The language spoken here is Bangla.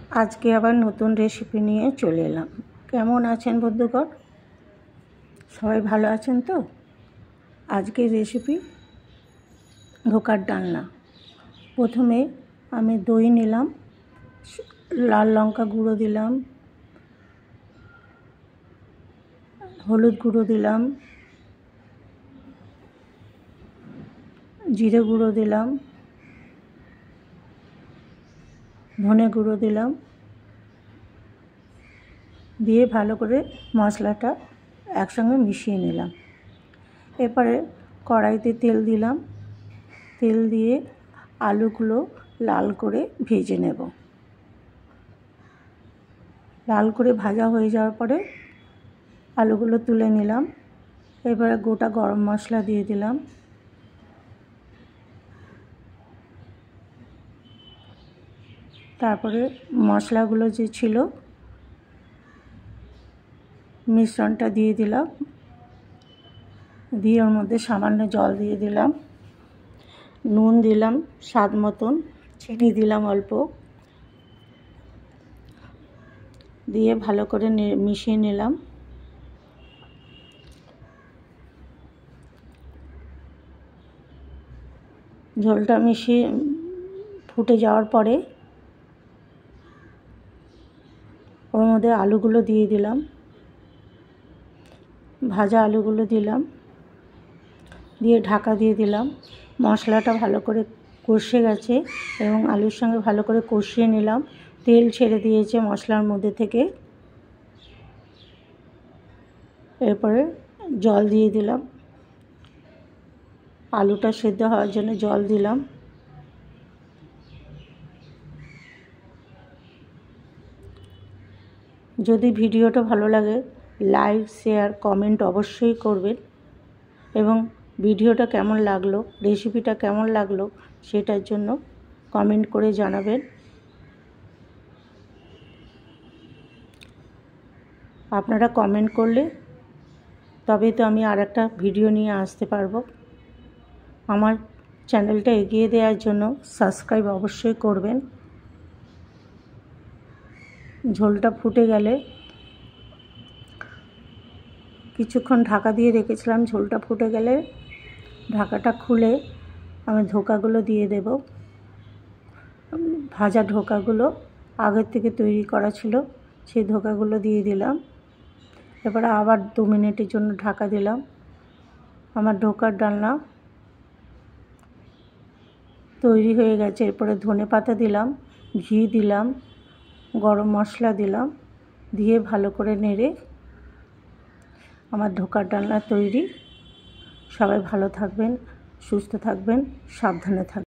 আজকে আবার নতুন রেসিপি নিয়ে চলে এলাম। কেমন আছেন বন্ধুগণ? সবাই ভালো আছেন তো? আজকের রেসিপি ধোকার ডালনা। প্রথমে আমি দই নিলাম, লাল লঙ্কা গুঁড়ো দিলাম, হলুদ গুঁড়ো দিলাম, জিরে গুঁড়ো দিলাম, ধনে গুঁড়ো দিলাম, দিয়ে ভালো করে মশলাটা একসঙ্গে মিশিয়ে নিলাম। এরপরে কড়াইতে তেল দিলাম, তেল দিয়ে আলুগুলো লাল করে ভেজে নেব। লাল করে ভাজা হয়ে যাওয়ার পরে আলুগুলো তুলে নিলাম। এবারে গোটা গরম মশলা দিয়ে দিলাম, তারপরে মশলাগুলো যে ছিল মিশ্রণটা দিয়ে দিলাম, দিয়ে ওর মধ্যে সামান্য জল দিয়ে দিলাম, নুন দিলাম স্বাদ মতন, চিনি দিলাম অল্প, দিয়ে ভালো করে মিশিয়ে নিলাম। ঝোলটা মিশিয়ে ফুটে যাওয়ার পরে ওর মধ্যে আলুগুলো দিয়ে দিলাম, ভাজা আলুগুলো দিলাম, দিয়ে ঢাকা দিয়ে দিলাম। মশলাটা ভালো করে কষে গেছে এবং আলুর সঙ্গে ভালো করে কষিয়ে নিলাম। তেল ছেড়ে দিয়েছে মশলার মধ্যে থেকে। এরপরে জল দিয়ে দিলাম, আলুটা সেদ্ধ হওয়ার জন্য জল দিলাম। যদি ভিডিওটা ভালো লাগে লাইক, শেয়ার, কমেন্ট অবশ্যই করবেন এবং ভিডিওটা কেমন লাগলো, রেসিপিটা কেমন লাগলো সেটার জন্য কমেন্ট করে জানাবেন। আপনারা কমেন্ট করলে তবেই তো আমি আর একটা ভিডিও নিয়ে আসতে পারবো। আমার চ্যানেলটা এগিয়ে দেওয়ার জন্য সাবস্ক্রাইব অবশ্যই করবেন। ঝোলটা ফুটে গেলে কিছুক্ষণ ঢাকা দিয়ে রেখেছিলাম। ঝোলটা ফুটে গেলে ঢাকাটা খুলে আমি ধোকাগুলো দিয়ে দেব। ভাজা ধোকাগুলো আগের থেকে তৈরি করা ছিল, সেই ধোকাগুলো দিয়ে দিলাম। এবারে আবার 2 মিনিটের জন্য ঢাকা দিলাম। আমার ধোকার ডালনা তৈরি হয়ে গেছে। এরপরে ধনেপাতা দিলাম, ঘি দিলাম, গরম মশলা দিলাম, দিয়ে ভালো করে নেড়ে আমার ধোকার ডালনা তৈরি। সবাই ভালো থাকবেন, সুস্থ থাকবেন, সাবধানে থাকবেন।